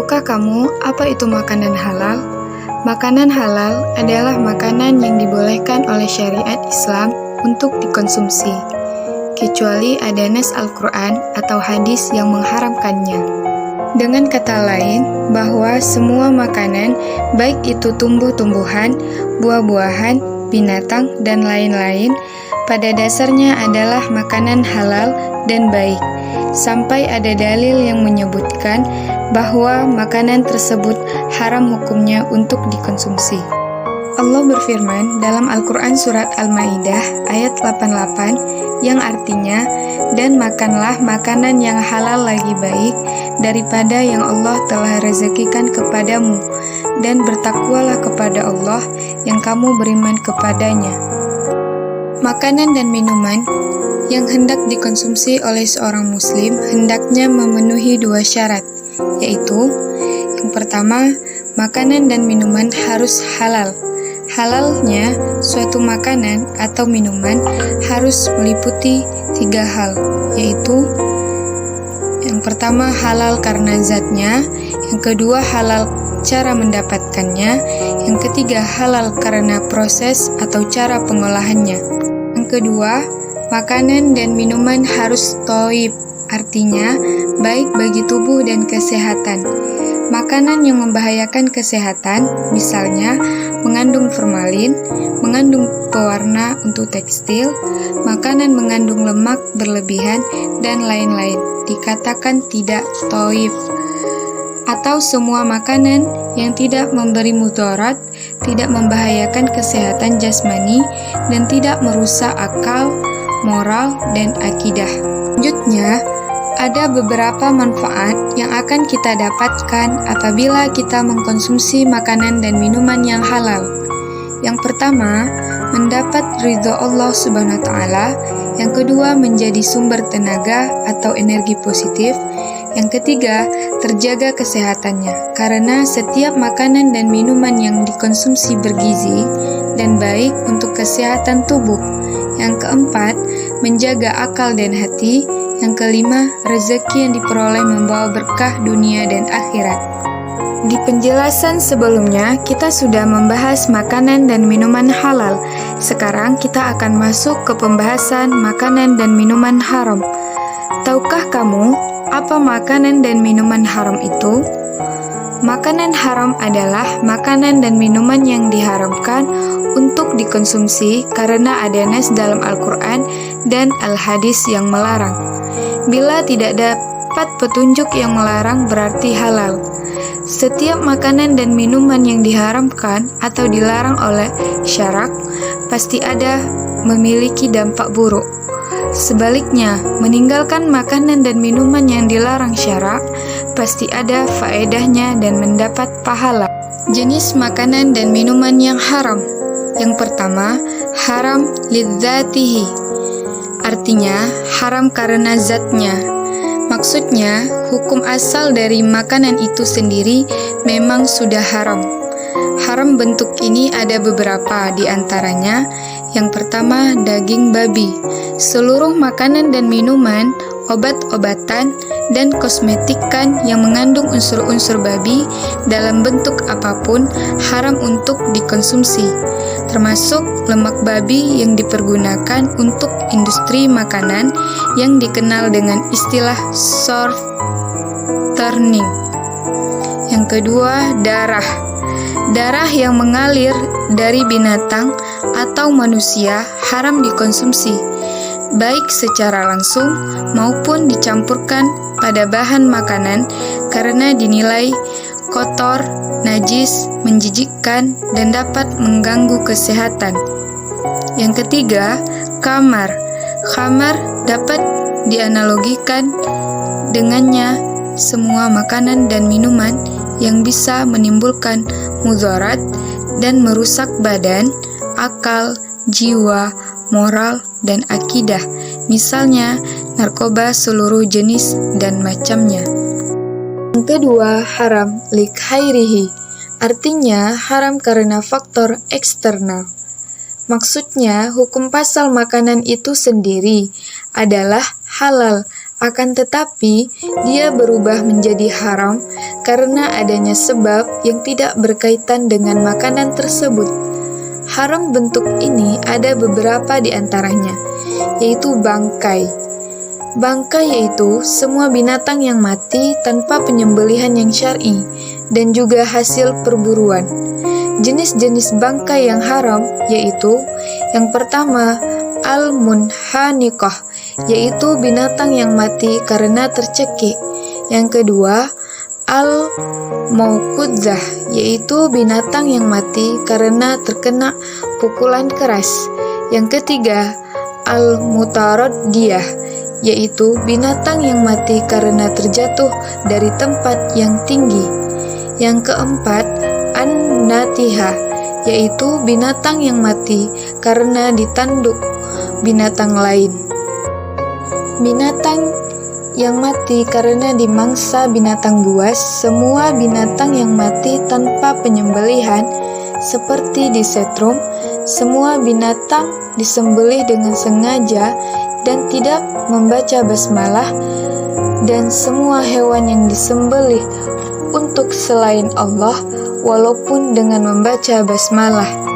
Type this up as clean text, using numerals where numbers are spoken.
Tahukah kamu apa itu makanan halal? Makanan halal adalah makanan yang dibolehkan oleh syariat Islam untuk dikonsumsi, kecuali ada nas Al-Quran atau hadis yang mengharamkannya. Dengan kata lain, bahwa semua makanan, baik itu tumbuh-tumbuhan, buah-buahan, binatang, dan lain-lain, pada dasarnya adalah makanan halal dan baik, sampai ada dalil yang menyebutkan bahwa makanan tersebut haram hukumnya untuk dikonsumsi. Allah berfirman dalam Al-Quran Surat Al-Ma'idah ayat 88 yang artinya, dan makanlah makanan yang halal lagi baik daripada yang Allah telah rezekikan kepadamu, dan bertakwalah kepada Allah yang kamu beriman kepadanya. Makanan dan minuman yang hendak dikonsumsi oleh seorang muslim hendaknya memenuhi dua syarat, yaitu yang pertama, makanan dan minuman harus halal. Halalnya suatu makanan atau minuman harus meliputi tiga hal, yaitu yang pertama halal karena zatnya, yang kedua halal cara mendapatkannya, yang ketiga halal karena proses atau cara pengolahannya. Yang kedua, makanan dan minuman harus thayyib, artinya baik bagi tubuh dan kesehatan. Makanan yang membahayakan kesehatan, misalnya mengandung formalin, mengandung pewarna untuk tekstil, makanan mengandung lemak berlebihan, dan lain-lain, dikatakan tidak thayyib. Atau semua makanan yang tidak memberi mudarat, tidak membahayakan kesehatan jasmani, dan tidak merusak akal, moral, dan akidah. Selanjutnya, ada beberapa manfaat yang akan kita dapatkan apabila kita mengkonsumsi makanan dan minuman yang halal. Yang pertama, mendapat ridho Allah Subhanahu wa Ta'ala. Yang kedua, menjadi sumber tenaga atau energi positif. Yang ketiga, terjaga kesehatannya, karena setiap makanan dan minuman yang dikonsumsi bergizi dan baik untuk kesehatan tubuh. Yang keempat, menjaga akal dan hati. Yang kelima, rezeki yang diperoleh membawa berkah dunia dan akhirat. Di penjelasan sebelumnya, kita sudah membahas makanan dan minuman halal. Sekarang kita akan masuk ke pembahasan makanan dan minuman haram. Tahukah kamu apa makanan dan minuman haram itu? Makanan haram adalah makanan dan minuman yang diharamkan untuk dikonsumsi karena ada nas dalam Al-Quran dan Al-Hadis yang melarang. Bila tidak dapat petunjuk yang melarang berarti halal. Setiap makanan dan minuman yang diharamkan atau dilarang oleh syarak pasti ada memiliki dampak buruk. Sebaliknya, meninggalkan makanan dan minuman yang dilarang syarak pasti ada faedahnya dan mendapat pahala. Jenis makanan dan minuman yang haram. Yang pertama, haram lidzatihi, artinya haram karena zatnya. Maksudnya, hukum asal dari makanan itu sendiri memang sudah haram. Haram bentuk ini ada beberapa, di antaranya yang pertama, daging babi. Seluruh makanan dan minuman, obat-obatan, dan kosmetikan yang mengandung unsur-unsur babi dalam bentuk apapun haram untuk dikonsumsi, termasuk lemak babi yang dipergunakan untuk industri makanan yang dikenal dengan istilah soft turning. Yang kedua, darah. Darah yang mengalir dari binatang atau manusia haram dikonsumsi, baik secara langsung maupun dicampurkan pada bahan makanan karena dinilai kotor, najis, menjijikkan, dan dapat mengganggu kesehatan. Yang ketiga, khamar. Khamar dapat dianalogikan dengannya semua makanan dan minuman yang bisa menimbulkan mudarat dan merusak badan, akal, jiwa, moral, dan akidah, misalnya narkoba seluruh jenis dan macamnya. Yang kedua, haram likhairihi, artinya haram karena faktor eksternal. Maksudnya, hukum pasal makanan itu sendiri adalah halal, akan tetapi dia berubah menjadi haram karena adanya sebab yang tidak berkaitan dengan makanan tersebut. Haram bentuk ini ada beberapa di antaranya, yaitu bangkai. Bangkai yaitu semua binatang yang mati tanpa penyembelihan yang syar'i dan juga hasil perburuan. Jenis-jenis bangkai yang haram yaitu yang pertama al-munhanikah, yaitu binatang yang mati karena tercekik. Yang kedua al-mauqudzah, yaitu binatang yang mati karena terkena pukulan keras. Yang ketiga al-mutaraddiyah, yaitu binatang yang mati karena terjatuh dari tempat yang tinggi. Yang keempat, an-natihah, yaitu binatang yang mati karena ditanduk binatang lain. Binatang yang mati karena dimangsa binatang buas, semua binatang yang mati tanpa penyembelihan, seperti disetrum, semua binatang disembelih dengan sengaja dan tidak membaca basmalah, dan semua hewan yang disembelih untuk selain Allah walaupun dengan membaca basmalah.